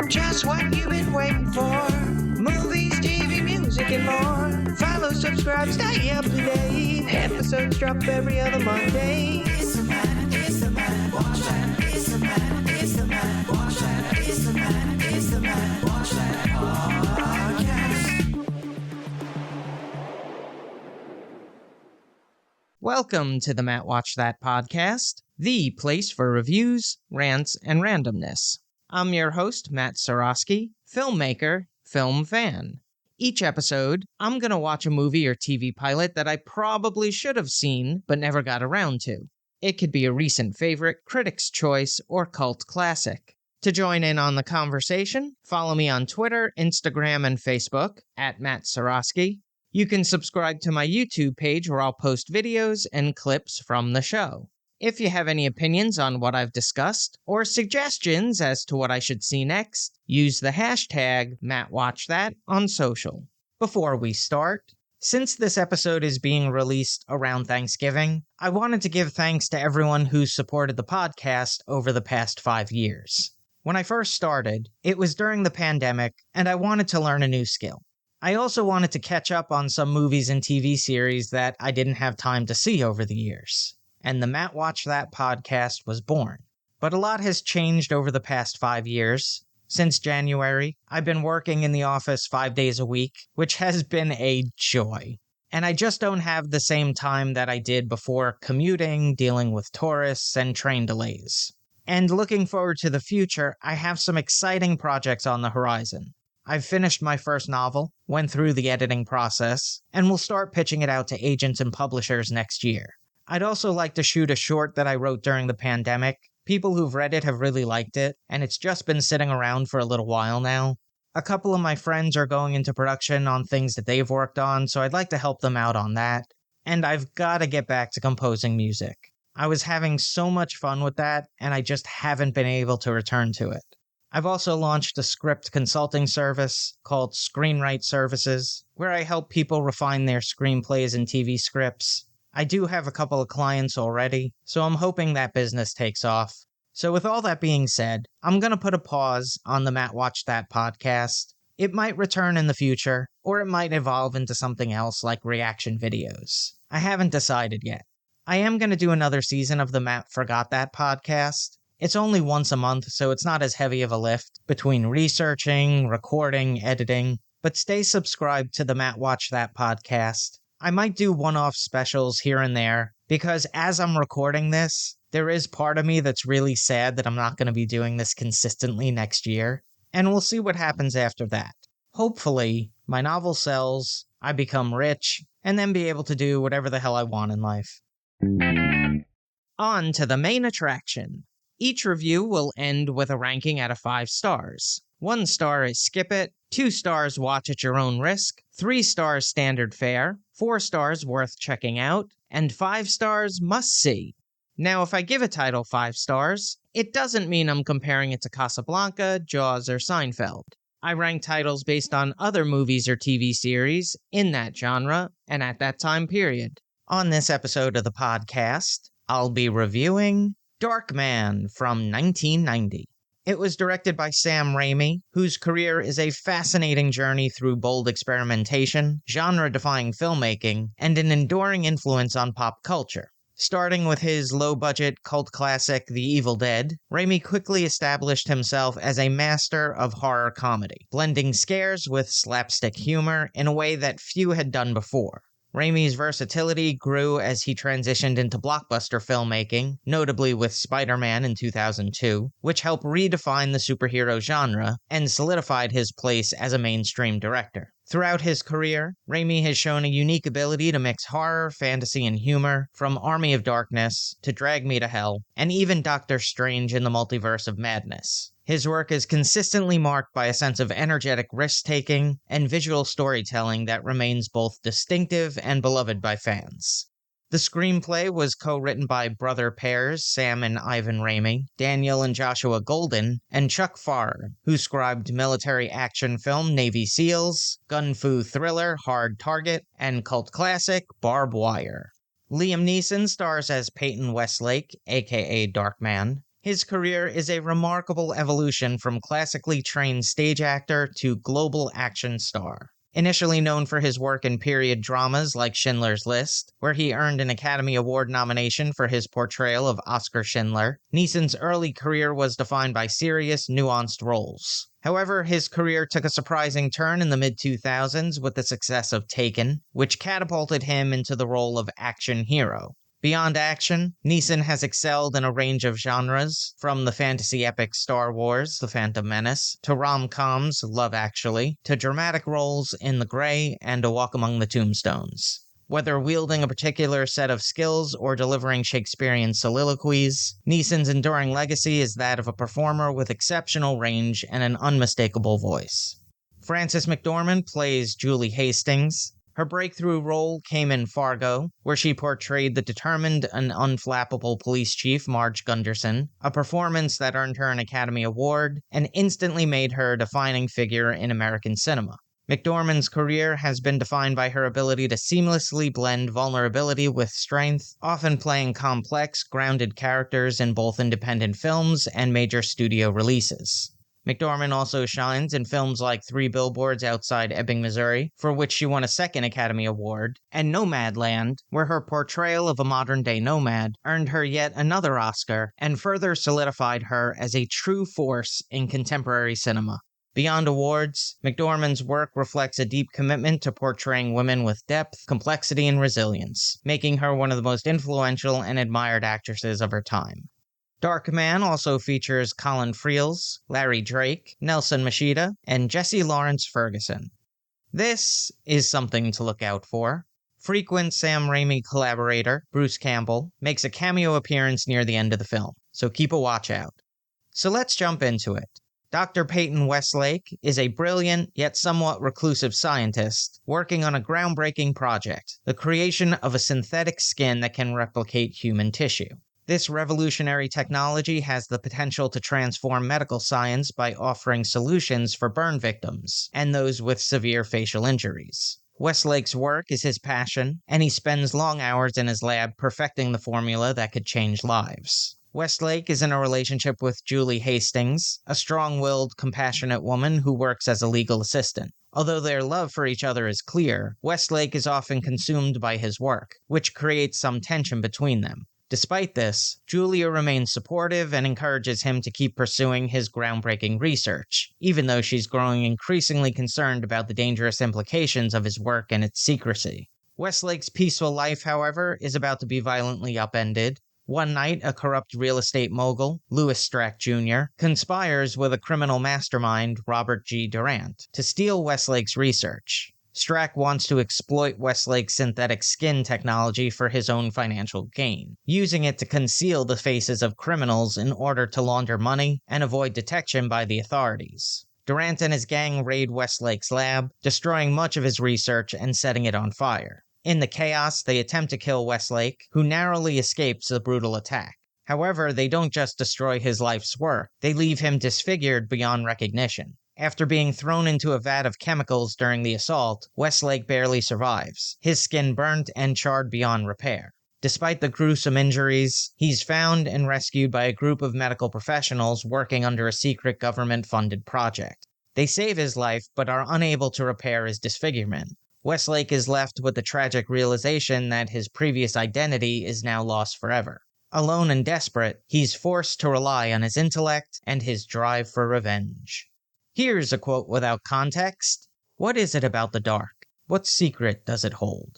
Just what you've been waiting for. Movies, TV, music, and more. Follow, subscribe, stay up to date. Episodes drop every other Monday. It's the Matt, watch that. It's the Matt, watch that. It's the Matt, watch that podcast. Welcome to the Matt Watch That podcast, the place for reviews, rants, and randomness. I'm your host, Matt Seroski, filmmaker, film fan. Each episode, I'm going to watch a movie or TV pilot that I probably should have seen but never got around to. It could be a recent favorite, critic's choice, or cult classic. To join in on the conversation, follow me on Twitter, Instagram, and Facebook at Matt Seroski. You can subscribe to my YouTube page where I'll post videos and clips from the show. If you have any opinions on what I've discussed, or suggestions as to what I should see next, use the hashtag MattWatchThat on social. Before we start, since this episode is being released around Thanksgiving, I wanted to give thanks to everyone who's supported the podcast over the past 5 years. When I first started, it was during the pandemic, and I wanted to learn a new skill. I also wanted to catch up on some movies and TV series that I didn't have time to see over the years. And the Matt Watch That podcast was born. But a lot has changed over the past 5 years. Since January, I've been working in the office 5 days a week, which has been a joy. And I just don't have the same time that I did before commuting, dealing with tourists, and train delays. And looking forward to the future, I have some exciting projects on the horizon. I've finished my first novel, went through the editing process, and will start pitching it out to agents and publishers next year. I'd also like to shoot a short that I wrote during the pandemic. People who've read it have really liked it, and it's just been sitting around for a little while now. A couple of my friends are going into production on things that they've worked on, so I'd like to help them out on that. And I've got to get back to composing music. I was having so much fun with that, and I just haven't been able to return to it. I've also launched a script consulting service called Screenwrite Services, where I help people refine their screenplays and TV scripts. I do have a couple of clients already, so I'm hoping that business takes off. So with all that being said, I'm going to put a pause on the Matt Watch That podcast. It might return in the future, or it might evolve into something else like reaction videos. I haven't decided yet. I am going to do another season of the Matt Forgot That podcast. It's only once a month, so it's not as heavy of a lift between researching, recording, editing, but stay subscribed to the Matt Watch That podcast. I might do one-off specials here and there, because as I'm recording this, there is part of me that's really sad that I'm not going to be doing this consistently next year, and we'll see what happens after that. Hopefully, my novel sells, I become rich, and then be able to do whatever the hell I want in life. On to the main attraction. Each review will end with a ranking out of 5 stars. 1 star is skip it, 2 stars watch at your own risk, 3 stars standard fare, 4 stars worth checking out, and 5 stars must see. Now, if I give a title 5 stars, it doesn't mean I'm comparing it to Casablanca, Jaws, or Seinfeld. I rank titles based on other movies or TV series in that genre and at that time period. On this episode of the podcast, I'll be reviewing Darkman from 1990. It was directed by Sam Raimi, whose career is a fascinating journey through bold experimentation, genre-defying filmmaking, and an enduring influence on pop culture. Starting with his low-budget cult classic The Evil Dead, Raimi quickly established himself as a master of horror comedy, blending scares with slapstick humor in a way that few had done before. Raimi's versatility grew as he transitioned into blockbuster filmmaking, notably with Spider-Man in 2002, which helped redefine the superhero genre and solidified his place as a mainstream director. Throughout his career, Raimi has shown a unique ability to mix horror, fantasy, and humor, from Army of Darkness to Drag Me to Hell, and even Doctor Strange in the Multiverse of Madness. His work is consistently marked by a sense of energetic risk-taking and visual storytelling that remains both distinctive and beloved by fans. The screenplay was co-written by brother pairs Sam and Ivan Raimi, Daniel and Joshua Golden, and Chuck Farrer, who scribed military action film Navy SEALs, gun-fu thriller Hard Target, and cult classic Barbed Wire. Liam Neeson stars as Peyton Westlake, aka Darkman. His career is a remarkable evolution from classically trained stage actor to global action star. Initially known for his work in period dramas like Schindler's List, where he earned an Academy Award nomination for his portrayal of Oskar Schindler, Neeson's early career was defined by serious, nuanced roles. However, his career took a surprising turn in the mid-2000s with the success of Taken, which catapulted him into the role of action hero. Beyond action, Neeson has excelled in a range of genres, from the fantasy epic Star Wars: The Phantom Menace, to rom-coms Love Actually, to dramatic roles in The Grey and A Walk Among the Tombstones. Whether wielding a particular set of skills or delivering Shakespearean soliloquies, Neeson's enduring legacy is that of a performer with exceptional range and an unmistakable voice. Frances McDormand plays Julie Hastings. Her breakthrough role came in Fargo, where she portrayed the determined and unflappable police chief Marge Gunderson, a performance that earned her an Academy Award and instantly made her a defining figure in American cinema. McDormand's career has been defined by her ability to seamlessly blend vulnerability with strength, often playing complex, grounded characters in both independent films and major studio releases. McDormand also shines in films like 3 Billboards Outside Ebbing, Missouri, for which she won a second Academy Award, and Nomadland, where her portrayal of a modern-day nomad earned her yet another Oscar and further solidified her as a true force in contemporary cinema. Beyond awards, McDormand's work reflects a deep commitment to portraying women with depth, complexity, and resilience, making her one of the most influential and admired actresses of her time. Darkman also features Colin Friels, Larry Drake, Nelson Machida, and Jesse Lawrence Ferguson. This is something to look out for. Frequent Sam Raimi collaborator, Bruce Campbell, makes a cameo appearance near the end of the film, so keep a watch out. So let's jump into it. Dr. Peyton Westlake is a brilliant yet somewhat reclusive scientist working on a groundbreaking project, the creation of a synthetic skin that can replicate human tissue. This revolutionary technology has the potential to transform medical science by offering solutions for burn victims and those with severe facial injuries. Westlake's work is his passion, and he spends long hours in his lab perfecting the formula that could change lives. Westlake is in a relationship with Julie Hastings, a strong-willed, compassionate woman who works as a legal assistant. Although their love for each other is clear, Westlake is often consumed by his work, which creates some tension between them. Despite this, Julia remains supportive and encourages him to keep pursuing his groundbreaking research, even though she's growing increasingly concerned about the dangerous implications of his work and its secrecy. Westlake's peaceful life, however, is about to be violently upended. One night, a corrupt real estate mogul, Louis Strack Jr., conspires with a criminal mastermind, Robert G. Durant, to steal Westlake's research. Strack wants to exploit Westlake's synthetic skin technology for his own financial gain, using it to conceal the faces of criminals in order to launder money and avoid detection by the authorities. Durant and his gang raid Westlake's lab, destroying much of his research and setting it on fire. In the chaos, they attempt to kill Westlake, who narrowly escapes the brutal attack. However, they don't just destroy his life's work, they leave him disfigured beyond recognition. After being thrown into a vat of chemicals during the assault, Westlake barely survives, his skin burnt and charred beyond repair. Despite the gruesome injuries, he's found and rescued by a group of medical professionals working under a secret government-funded project. They save his life, but are unable to repair his disfigurement. Westlake is left with the tragic realization that his previous identity is now lost forever. Alone and desperate, he's forced to rely on his intellect and his drive for revenge. Here's a quote without context. What is it about the dark? What secret does it hold?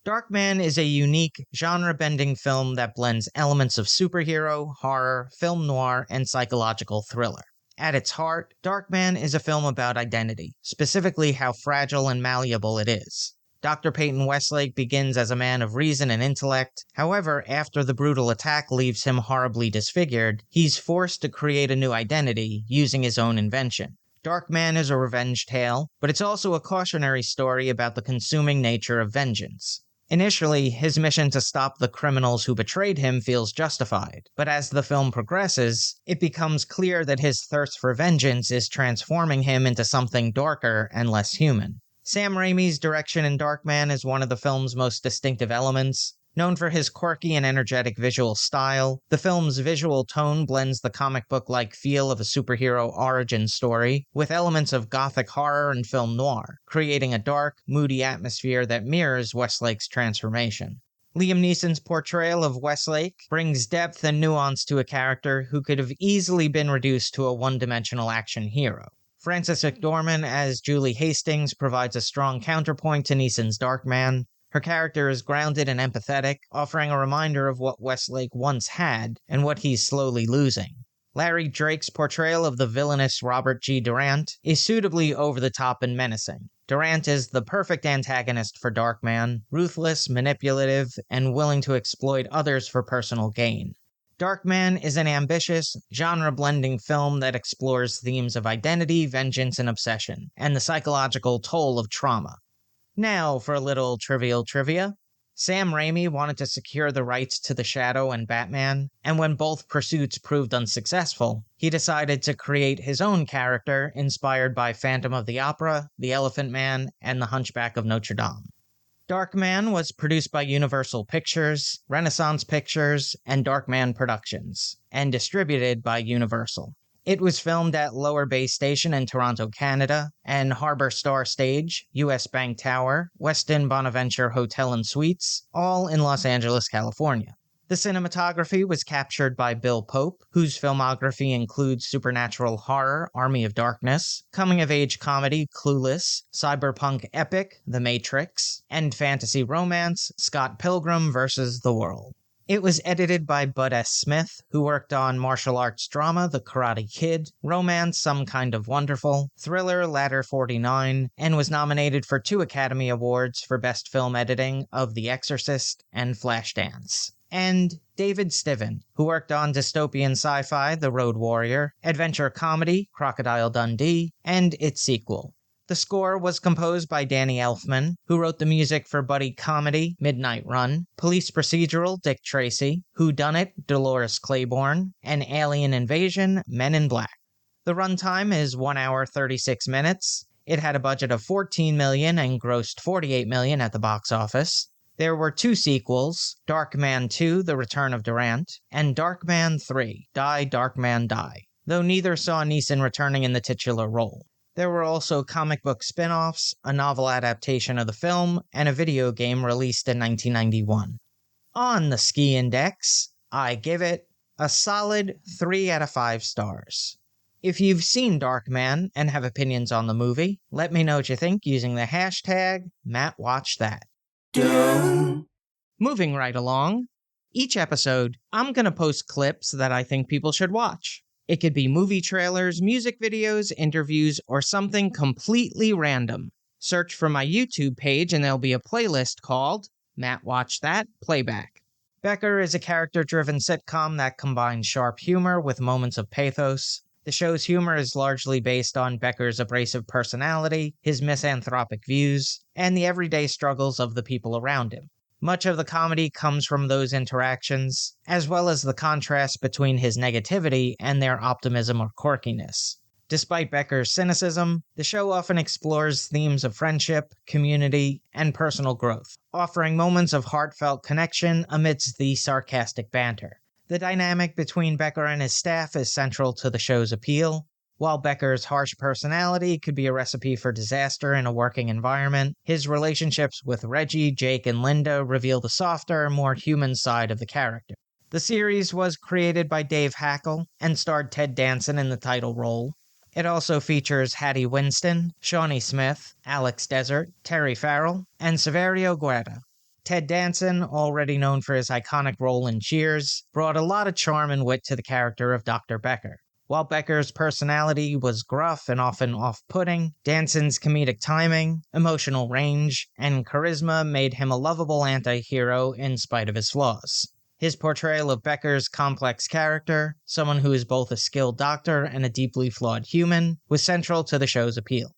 Darkman is a unique, genre-bending film that blends elements of superhero, horror, film noir, and psychological thriller. At its heart, Darkman is a film about identity, specifically how fragile and malleable it is. Dr. Peyton Westlake begins as a man of reason and intellect. However, after the brutal attack leaves him horribly disfigured, he's forced to create a new identity using his own invention. Darkman is a revenge tale, but it's also a cautionary story about the consuming nature of vengeance. Initially, his mission to stop the criminals who betrayed him feels justified, but as the film progresses, it becomes clear that his thirst for vengeance is transforming him into something darker and less human. Sam Raimi's direction in Darkman is one of the film's most distinctive elements. Known for his quirky and energetic visual style, the film's visual tone blends the comic book-like feel of a superhero origin story with elements of gothic horror and film noir, creating a dark, moody atmosphere that mirrors Westlake's transformation. Liam Neeson's portrayal of Westlake brings depth and nuance to a character who could have easily been reduced to a one-dimensional action hero. Frances McDormand as Julie Hastings provides a strong counterpoint to Neeson's Darkman. Her character is grounded and empathetic, offering a reminder of what Westlake once had and what he's slowly losing. Larry Drake's portrayal of the villainous Robert G. Durant is suitably over-the-top and menacing. Durant is the perfect antagonist for Darkman, ruthless, manipulative, and willing to exploit others for personal gain. Darkman is an ambitious, genre-blending film that explores themes of identity, vengeance, and obsession, and the psychological toll of trauma. Now for a little trivial trivia. Sam Raimi wanted to secure the rights to The Shadow and Batman, and when both pursuits proved unsuccessful, he decided to create his own character inspired by Phantom of the Opera, The Elephant Man, and The Hunchback of Notre Dame. Darkman was produced by Universal Pictures, Renaissance Pictures, and Darkman Productions, and distributed by Universal. It was filmed at Lower Bay Station in Toronto, Canada, and Harbour Star Stage, US Bank Tower, Westin Bonaventure Hotel and Suites, all in Los Angeles, California. The cinematography was captured by Bill Pope, whose filmography includes supernatural horror Army of Darkness, coming-of-age comedy Clueless, cyberpunk epic The Matrix, and fantasy romance Scott Pilgrim vs. the World. It was edited by Bud S. Smith, who worked on martial arts drama The Karate Kid, romance Some Kind of Wonderful, thriller Ladder 49, and was nominated for 2 Academy Awards for Best Film Editing of The Exorcist and Flashdance. And David Stiven, who worked on dystopian sci-fi The Road Warrior, adventure comedy Crocodile Dundee, and its sequel. The score was composed by Danny Elfman, who wrote the music for buddy comedy Midnight Run, police procedural Dick Tracy, Whodunit Dolores Claiborne, and Alien Invasion Men in Black. The runtime is 1 hour 36 minutes. It had a budget of $14 million and grossed $48 million at the box office. There were 2 sequels, Darkman 2, The Return of Durant, and Darkman 3, Die Darkman Die, though neither saw Neeson returning in the titular role. There were also comic book spin-offs, a novel adaptation of the film, and a video game released in 1991. On the Ski Index, I give it a solid 3 out of 5 stars. If you've seen Darkman and have opinions on the movie, let me know what you think using the hashtag #MattWatchThat. Moving right along, each episode, I'm going to post clips that I think people should watch. It could be movie trailers, music videos, interviews, or something completely random. Search for my YouTube page and there'll be a playlist called Matt Watch That Playback. Becker is a character-driven sitcom that combines sharp humor with moments of pathos. The show's humor is largely based on Becker's abrasive personality, his misanthropic views, and the everyday struggles of the people around him. Much of the comedy comes from those interactions, as well as the contrast between his negativity and their optimism or quirkiness. Despite Becker's cynicism, the show often explores themes of friendship, community, and personal growth, offering moments of heartfelt connection amidst the sarcastic banter. The dynamic between Becker and his staff is central to the show's appeal. While Becker's harsh personality could be a recipe for disaster in a working environment, his relationships with Reggie, Jake, and Linda reveal the softer, more human side of the character. The series was created by Dave Hackle and starred Ted Danson in the title role. It also features Hattie Winston, Shawnee Smith, Alex Desert, Terry Farrell, and Saverio Guerra. Ted Danson, already known for his iconic role in Cheers, brought a lot of charm and wit to the character of Dr. Becker. While Becker's personality was gruff and often off-putting, Danson's comedic timing, emotional range, and charisma made him a lovable anti-hero in spite of his flaws. His portrayal of Becker's complex character, someone who is both a skilled doctor and a deeply flawed human, was central to the show's appeal.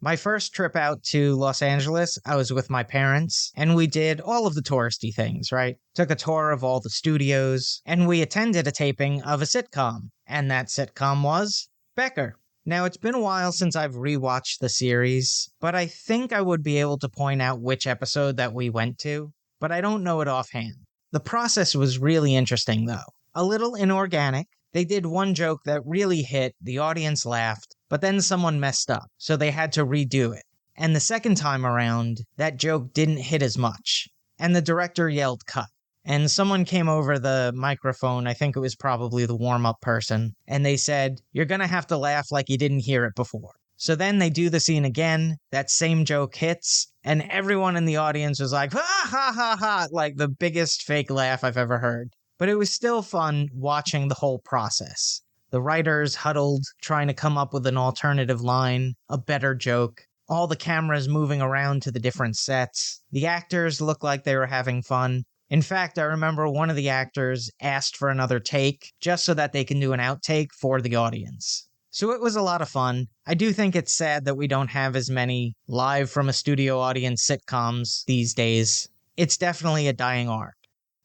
My first trip out to Los Angeles, I was with my parents, and we did all of the touristy things, right? Took a tour of all the studios, and we attended a taping of a sitcom, and that sitcom was Becker. Now, it's been a while since I've rewatched the series, but I think I would be able to point out which episode that we went to. but I don't know it offhand. The process was really interesting, though. A little inorganic. They did one joke that really hit, the audience laughed, but then someone messed up, so they had to redo it. And the second time around, that joke didn't hit as much, and the director yelled cut. And someone came over the microphone, I think it was probably the warm-up person, and they said, "You're gonna have to laugh like you didn't hear it before." So then they do the scene again, that same joke hits, and everyone in the audience was like, "Ha ha ha ha," like the biggest fake laugh I've ever heard. But it was still fun watching the whole process. The writers huddled, trying to come up with an alternative line, a better joke, all the cameras moving around to the different sets. The actors looked like they were having fun. In fact, I remember one of the actors asked for another take, just so that they can do an outtake for the audience. So it was a lot of fun. I do think it's sad that we don't have as many live from a studio audience sitcoms these days. It's definitely a dying art.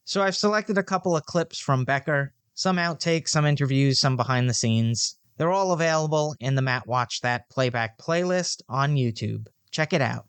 So I've selected a couple of clips from Becker, some outtakes, some interviews, some behind the scenes. They're all available in the Matt Watch That playback playlist on YouTube. Check it out.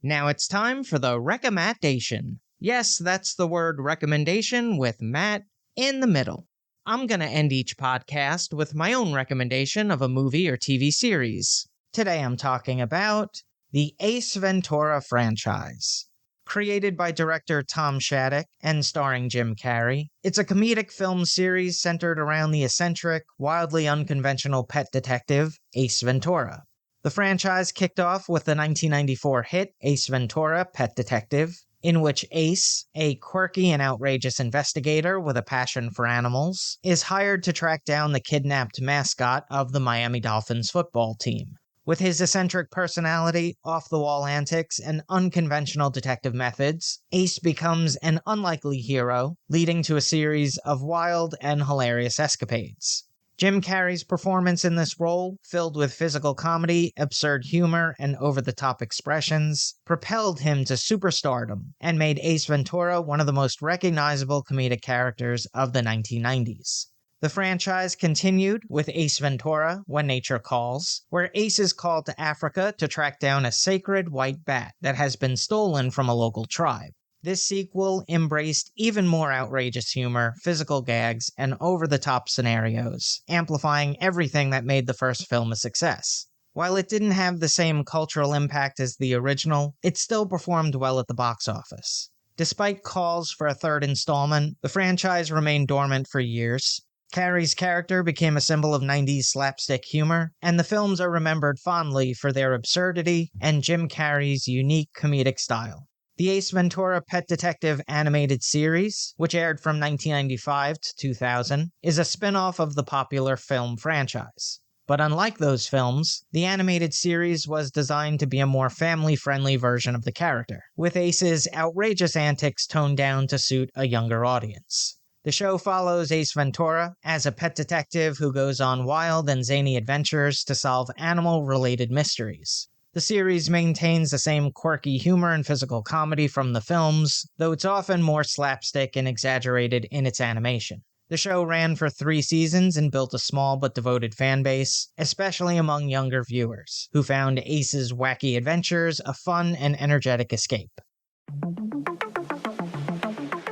Now it's time for the recommendation. Yes, that's the word recommendation with Matt in the middle. I'm going to end each podcast with my own recommendation of a movie or TV series. Today I'm talking about the Ace Ventura franchise. Created by director Tom Shattuck and starring Jim Carrey, it's a comedic film series centered around the eccentric, wildly unconventional pet detective, Ace Ventura. The franchise kicked off with the 1994 hit Ace Ventura: Pet Detective, in which Ace, a quirky and outrageous investigator with a passion for animals, is hired to track down the kidnapped mascot of the Miami Dolphins football team. With his eccentric personality, off-the-wall antics, and unconventional detective methods, Ace becomes an unlikely hero, leading to a series of wild and hilarious escapades. Jim Carrey's performance in this role, filled with physical comedy, absurd humor, and over-the-top expressions, propelled him to superstardom and made Ace Ventura one of the most recognizable comedic characters of the 1990s. The franchise continued with Ace Ventura: When Nature Calls, where Ace is called to Africa to track down a sacred white bat that has been stolen from a local tribe. This sequel embraced even more outrageous humor, physical gags, and over-the-top scenarios, amplifying everything that made the first film a success. While it didn't have the same cultural impact as the original, it still performed well at the box office. Despite calls for a third installment, the franchise remained dormant for years. Carrey's character became a symbol of 90s slapstick humor, and the films are remembered fondly for their absurdity and Jim Carrey's unique comedic style. The Ace Ventura: Pet Detective animated series, which aired from 1995 to 2000, is a spin-off of the popular film franchise. But unlike those films, the animated series was designed to be a more family-friendly version of the character, with Ace's outrageous antics toned down to suit a younger audience. The show follows Ace Ventura as a pet detective who goes on wild and zany adventures to solve animal-related mysteries. The series maintains the same quirky humor and physical comedy from the films, though it's often more slapstick and exaggerated in its animation. The show ran for 3 seasons and built a small but devoted fan base, especially among younger viewers, who found Ace's wacky adventures a fun and energetic escape.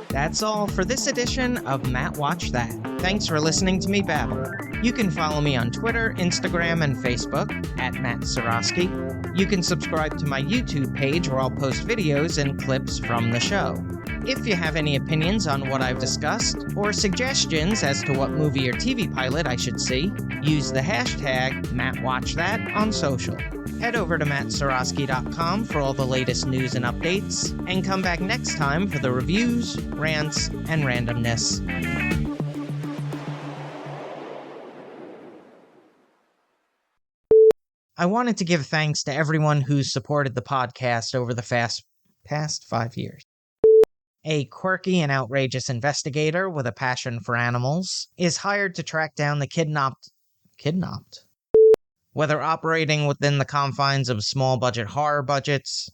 That's all for this edition of Matt Watch That. Thanks for listening to me babble. You can follow me on Twitter, Instagram, and Facebook at Matt Seroski. You can subscribe to my YouTube page where I'll post videos and clips from the show. If you have any opinions on what I've discussed, or suggestions as to what movie or TV pilot I should see, use the hashtag MattWatchThat on social. Head over to mattseroski.com for all the latest news and updates, and come back next time for the reviews, rants, and randomness. I wanted to give thanks to everyone who's supported the podcast over the past 5 years. A quirky and outrageous investigator with a passion for animals is hired to track down the kidnapped? Whether operating within the confines of small-budget horror budgets,